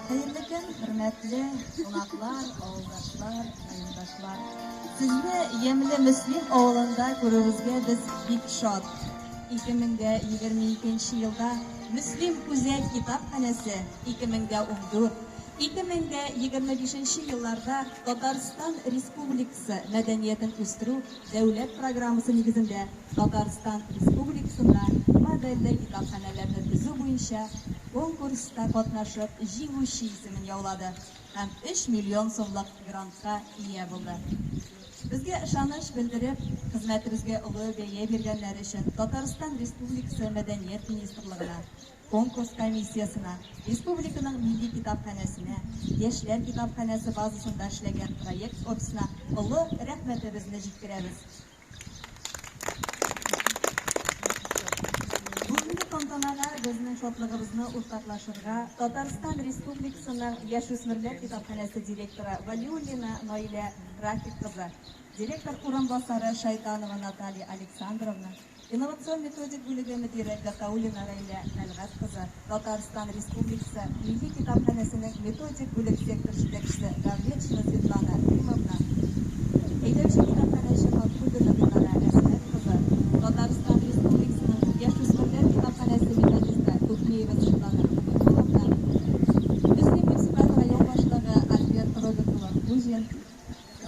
Hayırlı gün, hürmetli qonaqlar, avlodlar, qarindoshlar. Sizni Yemli Müslim oğlunda ko'rishimizga biz bek shod. 2022 yılda Müslim Kuzey Kitapxonasi 2014, 2025 yıllarda Tatariston Respublikasi Madaniyatini o'stirish davlat programmasi negizida Tatariston Respublikasida modelli kitapxonalarni tuzuv bo'yicha konkursda qatnashib, jinguvchi ismini yo'lladi ham 3 million so'mlik grantga ega bo'ldi. Bizga ishonish bildirib, xizmatimizga ulug' baho berganlar uchun Tatariston Respublikasi Madaniyat ministrligina, konkurs komissiyasina, respublikaning milliy kitobxonasina, yoshlar kitobxonasi bazasida ishlagan proyekt ofisina ulug' rahmatimizni yetkazamiz. Bugungi tantanaga bizning shodligimizni o'rtoqlashtirishga Tatariston Respublikasining Yosh o'smirlar kitobxonasi direktori Valiulina Noila Rafik qizi, direktor o'rinbosari Shaytanova Nataliya Aleksandrovna, innovatsion metodik bo'limi mudiri Gataulina Rayla Talg'at qizi, Tatariston Respublikasi Milliy kitobxonasining metodik bo'lim sektor yetakchisi Davletchina Svetlana Rimovna, haydovchi kitobxonachi Fatxuddina Dinora Asmat qizi, Tatariston Respublikasining Yosh o'smirlar kitobxonasi metodisti Ko'kmeyeva Svetlana Abdulovna, Bizning municipal rayon boshlig'i Albert Rogatova Bujin,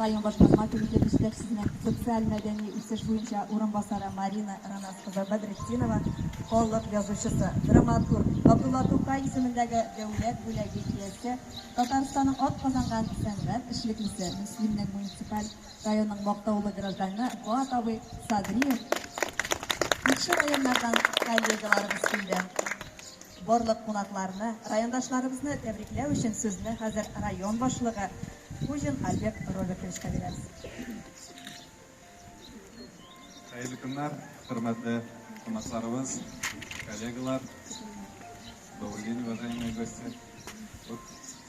rayon boshqarma komiteti yetakchisining sotsial madaniy o'sish bo'yicha o'rinbosari Marina Ranas qizi Badretdinova, xonliq yozuvchisi, dramaturg Abdulla To'qay ismidagi davlat bo'lagi egasi, Tataristonning ot qozongan san'at ishliklisi, Muslimning municipal rayonning maqtovli grajdani Fuatoviy Sadriyev, ikki rayonlardan kollegalarimiz keldi. Borliq qonaqlarni, rayondoshlarimizni tabriklash uchun so'zni hozir rayon boshlig'i Bujin Albert Rogatovичga beramiz. Hayırlı günler, hürmetli konuklarımız, коллегалар. Добрый день, уважаемые гости. Вот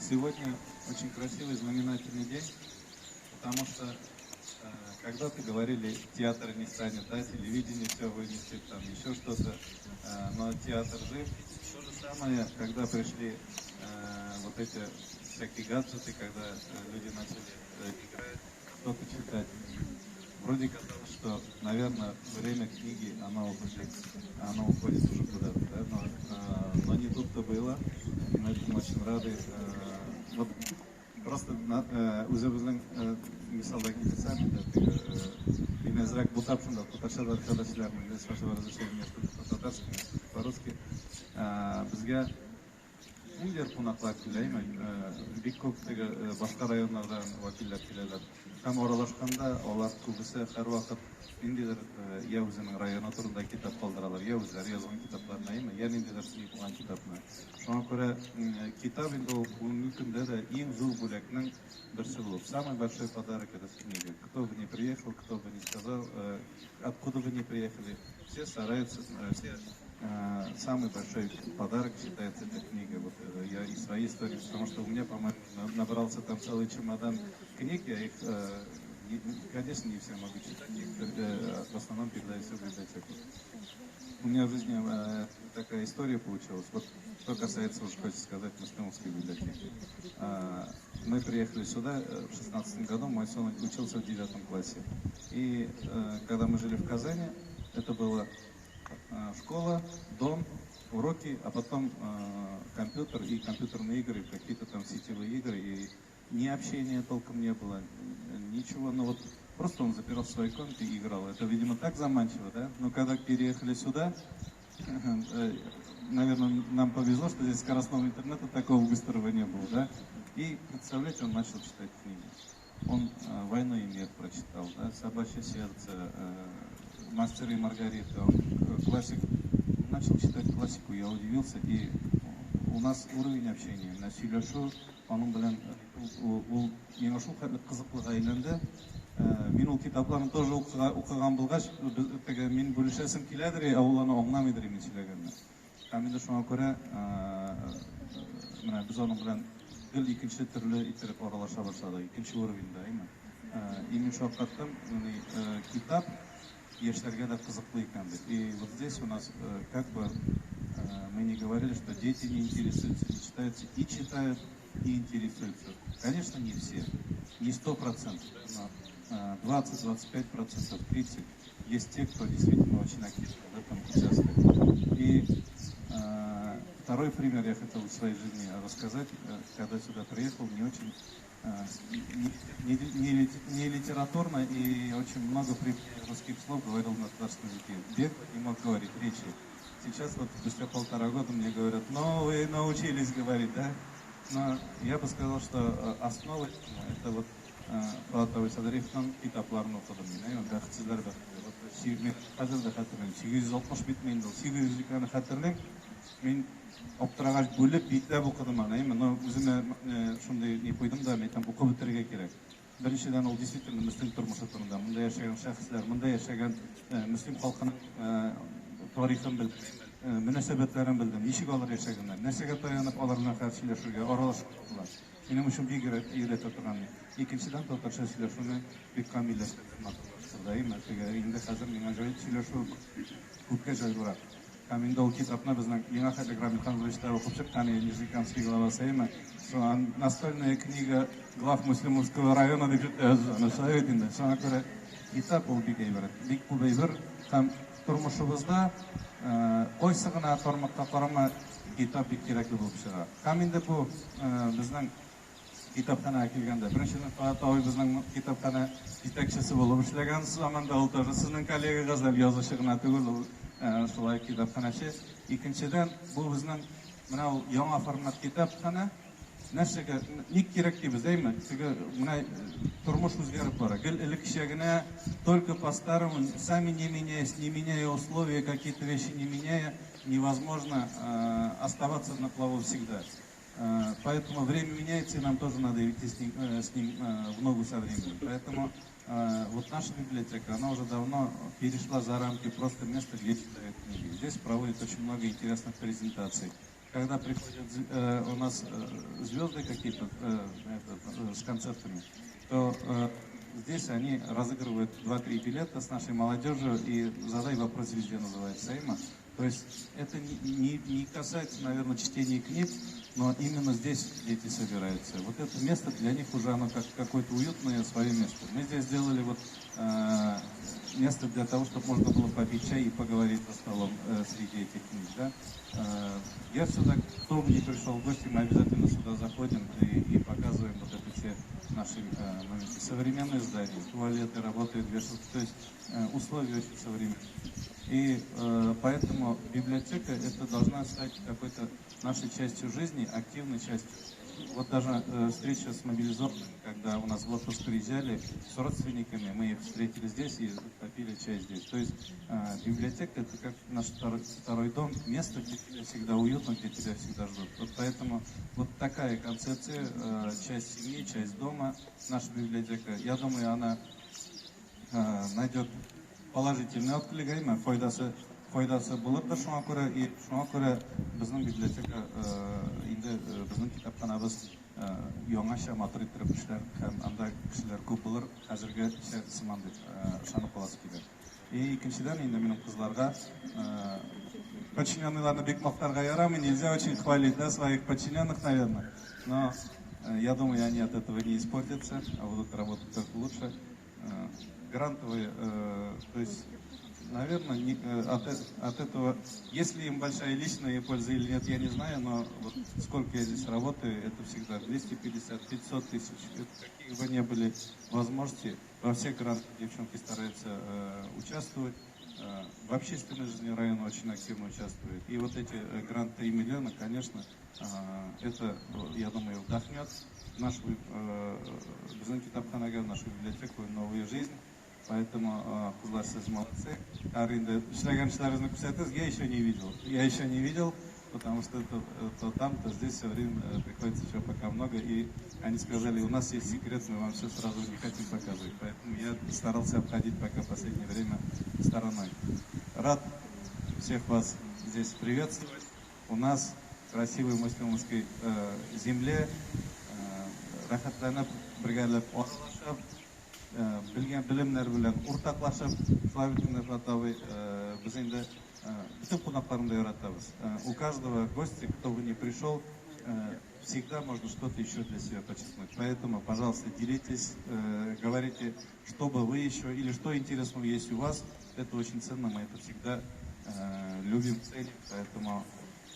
сегодня очень красивый, знаменательный день, потому что когда-то говорили, театр не станет, да, телевидение все вынесет, там еще что-то, но театр жив. То же самое, когда пришли вот эти всякие гаджеты, когда люди начали играть, что-то читать. Вроде казалось, что, наверное, время книги, оно уходит уже куда-то, да? Но не тут-то было. Мы этому очень рады. Вот просто өзіміздің мисалдagi сами, инезрак бутапшында, татаршада arkadaşlarımız, с вашего разрешения, по-татарски, по-русски, бізге Индер қонақлар келеймін, бек көп башқа райондардан вакиллер келелер. Һәм аралашқанда олар көбісі һәр вакыт ниндидер я үзенең районы турында китап калдыралар, я үзләре язган китапларны, я ниндидер сөйп калган китапны. Шуңа күрә китап инде ул бүгенге көндә дә иң зур бүләкнең берсе булып, самый большой подарок это книга. Кто бы ни приехал, кто бы ни сказал, откуда вы не приехали, все стараются, все самый большой подарок считается эта книга. Вот я из своей истории, потому что у меня, по-моему, набрался там целый чемодан книг, я их, конечно, не все могу читать, их в основном передаю все в библиотеку. У меня в жизни такая история получилась. Вот что касается, уж хочется сказать, Московской библиотеки. Мы приехали сюда в 16 году, мой сын учился в 9 классе. И когда мы жили в Казани, это было школа, дом, уроки, а потом компьютер и компьютерные игры, какие-то там сетевые игры, и ни общения толком не было, ничего, но вот просто он запирал в своей комнате и играл. Это, видимо, так заманчиво, да? Но когда переехали сюда, наверное, нам повезло, что здесь скоростного интернета такого быстрого не было, да? И, представляете, он начал читать книги. Он «Войну и мир» прочитал, да? «Собачье сердце», «Мастер и Маргарита», он классик, начал читать классику, я удивился, и у нас уровень общения, на сөйлешу, оның білен, ол еңашу қызықлыға айленді, мен ол китапларын тоже оқыған болғаш, мен бөлішесім келедір, ауланы оңнамайдыр емен сөйлегенді. Әмінді шуңа көрі, біз оның білен гіл екінші түрлі итеріп аралаша башлады, екінші уровеньда, имен шуақаттым, китап, яшьләргә дә кызыклы икән. И вот здесь у нас как бы мы не говорили, что дети не интересуются, не читают, и читают, и интересуются. Конечно, не все, не 100%, но 20-25%, 30% есть те, кто действительно очень активно в этом участвует. И второй пример я хотел в своей жизни рассказать. Когда сюда приехал, мне очень не литературно и очень много русских слов говорил на татарском языке. Бегло не мог говорить речи. Сейчас вот спустя 1,5 года мне говорят, ну вы научились говорить, да? Но я бы сказал, что основа это вот Polatov Sadarovning kitoblарын o'qidim men. Baxtsizlar baxtli. Men hozirda xatirlayman. 860 bitmaydi. 800 ikani xatirlayman. Men oqtirag'ach bo'lib bitlab o'qidim mana. Men o'zimni shunday ne qo'ydim da, men aytam o'qib bitirga kerak. Birinchidan u действительно muslim turmushi turida. Bunda yashagan shaxslar, bunda yashagan muslim xalqining tarixini bildim. Munosabatlarini bildim. Nechik olar yashaganlar, narsaga tayanib ular bilan qarshilashishga, aralashishga. Mening uchun bek egilib turgan. Ikkinchidan to'g'ri сөйләшүне бик камилләштердем. Инде хәзер миңа җай сөйләшү күпкә җайлырак. Һәм инде ул китапны безнең миңа хәзер Рамил Ханзович та укып чыккан, Нижегородский глава настольная книга глав Муслимовского района дип совет инде. Шуңа күрә китап ул бик әйбәт. Бик күп әйбер һәм тормышыбызда кайсы гына тармакка карама китап бик кирәкле булып чыга. Һәм инде бу безнең kitapxonaga kelganda birinchidan Polatov bizning kitapxona yetakchisi bo'lib ishlagan zamonda u тоже sizning kollega g'azal yozishigina tugul shulay kitapxonachi. Ikkinchidan bu bizning mana yangi format kitapxona narsaga ник kerak deymiz deymi? Mana turmush o'zgarib boradi. Ilk ishagina только по-старому, сами не меняя условия, какие-то вещи не меняя, невозможно оставаться на плаву всегда. Поэтому время меняется, и нам тоже надо идти с ним в ногу со временем. Поэтому вот наша библиотека, она уже давно перешла за рамки просто места, где читают книги. Здесь проводят очень много интересных презентаций. Когда приходят у нас звезды какие-то с концертами, то здесь они разыгрывают 2-3 билета с нашей молодежью, и «Задай вопрос везде» называется има. То есть это не касается, наверное, чтения книг, но именно здесь дети собираются. Вот это место для них уже оно как какое-то уютное свое место. Мы здесь сделали вот место для того, чтобы можно было попить чай и поговорить за столом среди этих книг. Да? Я сюда, кто бы ни пришел в гости, мы обязательно сюда заходим и показываем вот это все наши моменты. Современные здания, туалеты работают, то есть условия очень современные. И поэтому библиотека это должна стать какой-то нашей частью жизни, активной частью. Вот даже встреча с мобилизованными, когда у нас в отпуск приезжали с родственниками, мы их встретили здесь и попили чай здесь. То есть библиотека это как наш второй дом, место, где тебе всегда уютно, где тебя всегда ждут. Вот поэтому вот такая концепция, часть семьи, часть дома, наша библиотека, я думаю, она найдет положительный отклик, foydasi bo'ladi. Shunga ko'ra bizning biblioteka endi bizning kitobxonamiz yangicha motor ettirib ishlar ham anda kishilar ko'p bo'lur, hozirgi ishlar deb ishonib qolasiz kerak. Ikkinchidan endi mening qizlarga подчиненныйларны бик мактарга ярамый, нельзя очень хвалить, да, своих подчиненных, наверное. Но я думаю, они от этого не испортятся, а будут работать только лучше. Грантовые, то есть наверное, от этого, если им большая личная польза или нет, я не знаю, но вот сколько я здесь работаю, это всегда 250-500 тысяч. Какие бы ни были возможности, во всех грантах девчонки стараются участвовать. В общественной жизни района очень активно участвуют. И вот эти гранты 3 миллиона, конечно, это, я думаю, вдохнет в нашу библиотеку новую жизнь. Поэтому кызлар, сіз молодцы. Аринда, шляган-шлярызны кусятыз, я еще не видел. Я еще не видел, потому что то там, то здесь все время приходится еще пока много. И они сказали, у нас есть секрет, мы вам все сразу не хотим показывать. Поэтому я старался обходить пока в последнее время стороной. Рад всех вас здесь приветствовать. У нас в красивой муслимовской земле рахатланып, бригадалар оралашып, bilgan bilimlar bilan o'rtoqlashib, Славиков Ратовый, biz endi bütün qonaqlarni yaratamiz. У каждого гостя, кто бы ни пришел, всегда можно что-то еще для себя подчеркнуть. Поэтому, пожалуйста, делитесь, говорите, что бы вы еще, или что интересного есть у вас. Это очень ценно, мы это всегда любим, ценим. Поэтому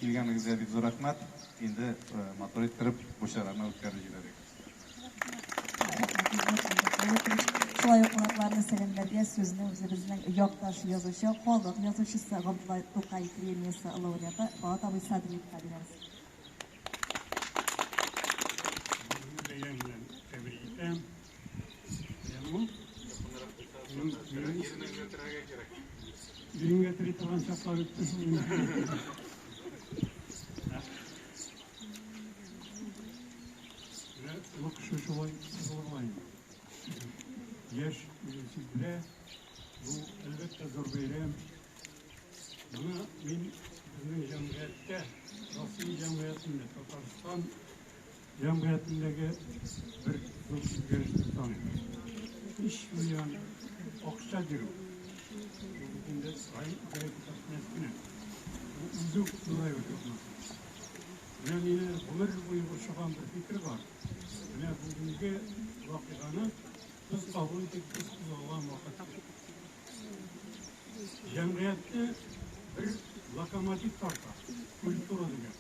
келгеніңізге бик зор рахмат. Енді мотор еткіріп, бұшараны өткәріп жіберейік. Шулай ук кунакларны сәламләргә сүзне үзебезнең якташ язучы, халык язучысы Габдулла Тукай премиясе лауреаты Бат абый Садриевка бирәбез. Biringa tirgan çaplar ötmüşüm. Yok şu olay olmayın. Yaş sizlere bu elbette zor beylem. Buna bizim cemiyette, Rasmi cemiyetinde, Tatarstan cemiyetindeki bir görüştür tanıyor. İş uyan, okşa diyor. Bugün de sayın Kayıp'ın uzun duraya oturmak. Yani yine ömür boyu boşakan bir fikir var. Yani bugünkü vakikanı biz kabul edip biz olan vakit. Cemiyette bir lokomotiv tartar, kültürü diyor.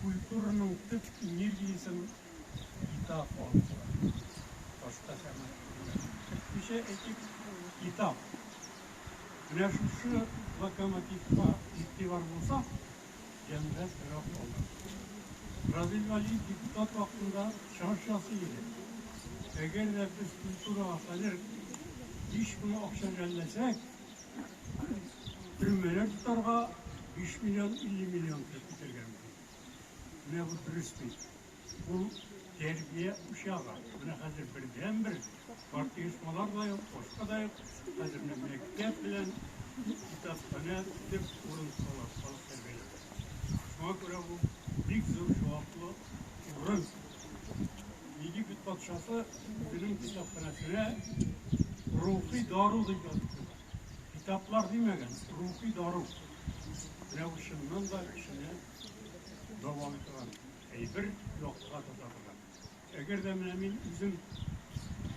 Kültürünün tıp enerjisinin kitap olması. Başka zaman. Bir şey ekip kitap. Ne şu lokomotivde iktivar bulsa, cemiyet taraf olur. Razil Vali diktat vaktinde şarşasıydı. Eğer de biz kültürü asalır, iş bunu akşamellesek, türmeler tutarga 5 milyon, 50 milyon tepkitirgen. Ne bu dürüst değil. Bu terbiye uşağı. Buna hazır birden bir partiyışmalar da yok, başka da yok. Hazır memleket bilen kitaptane tip uruntular, salık terbiyeler. Şuna göre bu ilk zor şuaklı urun. Yigit Padişası bizim kitaptanesine ruhi daru diyor. Kitaplar demegen, ruhi daru. Ne bu şundan da işine devam eden. Bir yokluğa tutarlar. Eğer de benim bizim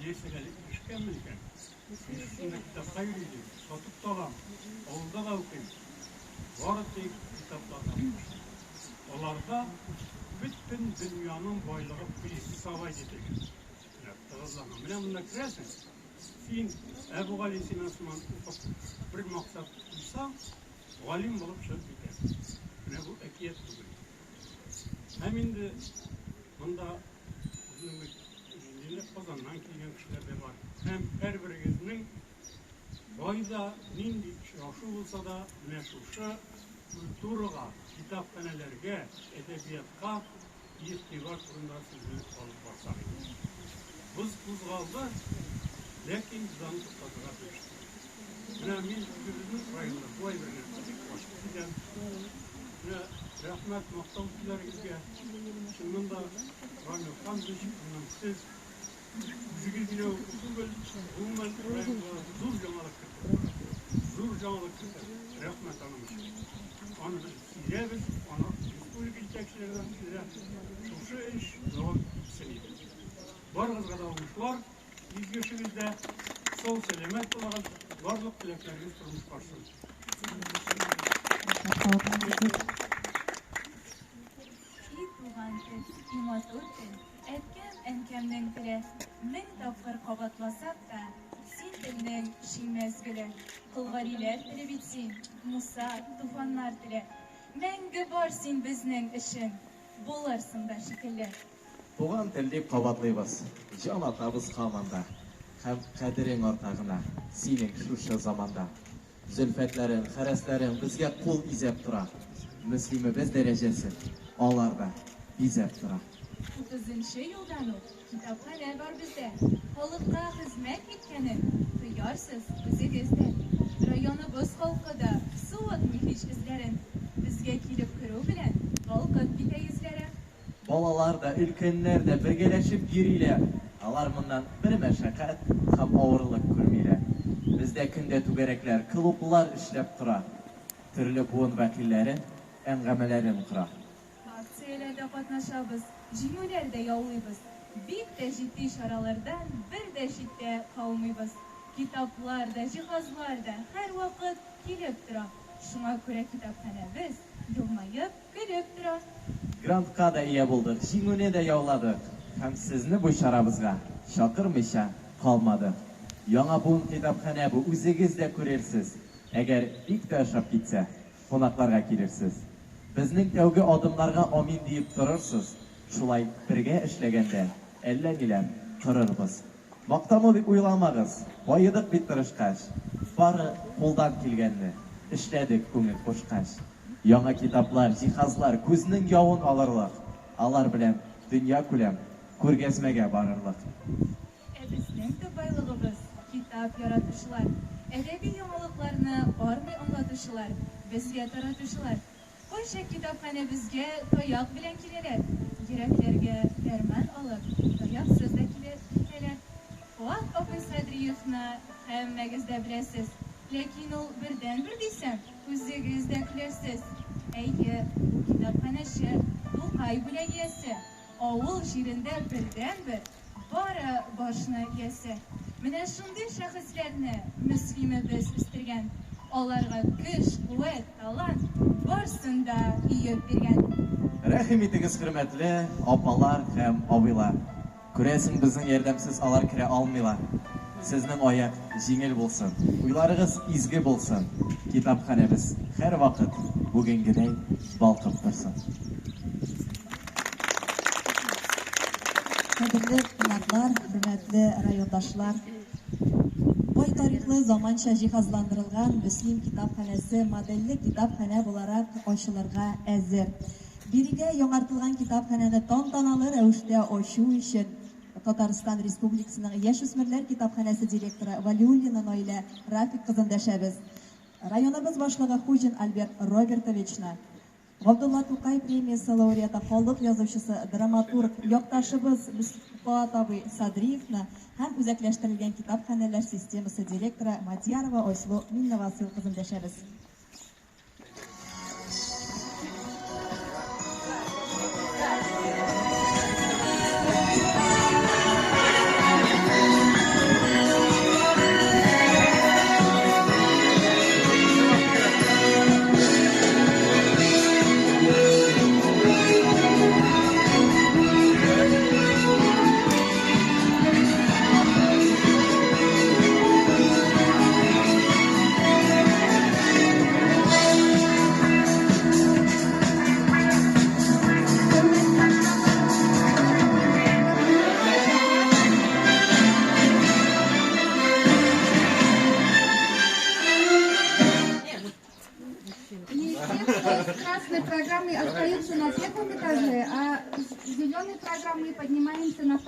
yeseleri işkemmelken, üstünde kitapta yürüyeceğim, satıp dalam, olda da okuyayım. Var tek kitaplardan. Onlarda bütün dünyanın baylığı bir istisava getirir. Tağızlanan. Bile bunda kirersin. Sen Ebu Gali'sin Osman bir maksat tutsa, galim bulup şöp biter. Ne bu ekiyet budur. Hem indi bunda millet kazandan kilgen kişiler de var. Hem her birinizin bayda nindi şaşı olsa da ne şuşu kültürüge, kitaphanelerge, edebiyatka ihtibar kurunda sizi alıp varsak. Biz kuzgaldı, lakin bizden tutkadığa düştü. Buna min günümüz rayında bu ay birine başka giden rahmet maktavcılarımızga şundan da Ramil Khan Beşik'ten siz 100 kilo usul bulman zor camalık kırdı. Zor camalık kırdı. Rahmet anlamış. Onu sileriz, onu Respublika yetekçilerden şu iş devam etsiniydi. Barınız kadar olmuşlar, biz görüşümüzde sol selamet olarak varlık dilekleriniz kurmuş varsın. Etken enkemden bile min tafkır kabatlasak da Sintil'den şimmez bile Kılgariler bile bitsin Musa tufanlar bile Menge barsin bizning işin Bularsın da şekiller Туған тілде қабатлайбыз, жан атабыз қаманда, һәм қадірің ортағына, сенің шушы заманда. Зүлфәтләрің, хәрәсләрің бізге қол изеп тұра. Müslümimiz дәрәҗәсен, алар да изеп тұра. 30. yıldan o kitaphane var bizde. Halkka hizmet etkenin duyarsız bizi gezde. Rayonumuz halkada suat mühiş izlerin. Bizge kilip kırı bilen halkıt bite izlere. Балалар да, өлкәннәр дә бергәләшеп йөриләр. Алар моннан бер мәшәкать һәм авырлык күрмиләр. Бездә көндә түгәрәкләр, клублар эшләп тора. Төрле буын вәкилләре әңгәмәләрен кыра. бәйгеләрдә катнашабыз, җиңүләр дә яулыйбыз. Бик тә җитди чаралардан бер дә читтә калмыйбыз. Китаплар да, җиһазлар да һәрвакыт килеп тора. Шуңа күрә китапханәбез елмаеп, көлеп тора. Грантка да ия булдык, җиңүне дә яуладык. Һәм сезне бу чарабызга чакырмыйча калмадык. Яңа буын китапханә бу, үзегез дә күрерсез. Әгәр бик тә ошап китсә, кунакларга килерсез. Безнең тәүге адымларга амин диеп торырсыз. Шулай бергә эшләгәндә әллә ниләр корырбыз. Мактану дип уйламагыз, баедык бит тырышкач. Бары кулдан килгәнне эшләдек күңел кушкач. Яңа китаплар, җиһазлар күзнең явын алырлык. Алар белән дөнья күләм күргәзмәгә барырлык. Безнең төп байлыгыбыз китап яратучылар, әдәби яңалыкларны бармый аңлатучылар, безгә таратучылар. Кайча китапханә безгә таяк белән киләләр, йөрәкләргә дәрман алып, таяксыз да киләләр. Фуат абый Садриевны һәммәгез дә беләсез, ләкин ул бердән-бер дисәм, үзегез дә көләрсез. Әйе, бу китапханәче, Тукай бүләгиясе, авыл җирендә бердән-бер бары башны иясе. Менә шундый шәхесләрне Мөслимебез үстергән. Аларга көч, куәт, талант барсын да иеп биргән. Рәхим итегез, хөрмәтле апалар һәм абыйлар. Күрәсең, безнең ярдәмсез алар керә алмыйлар. Сезнең аяк җиңел булсын, уйларыгыз изге булсын. Китапханәбез һәрвакыт бүгенгедәй балкып торсын. Кадерле кунаклар, хөрмәтле райондашлар, бай тарихлы заманча җиһазландырылган Мөслим китапханәсе модельле китапханә буларак ачылырга әзер. Бирегә яңартылган китапханәне тантаналы рәвештә ачу өчен Татарстан Республикасының Яшүсмерләр китапханәсе директоры Валиуллина Наилә Рафик кызын дәшәбез. Районыбыз башлыгы Хуҗин Альберт Робертовичны, Габдулла Тукай премиясе лауреаты, халык язучысы, драматург, якташыбыз Фуат абый Садриевны һәм үзәкләштерелгән китапханәләр системасы директоры Мадьярова Айслу Минновасыл кызын дәшәбез. Красные программы остаются на первом этаже, а зеленые программы поднимаемся на второй.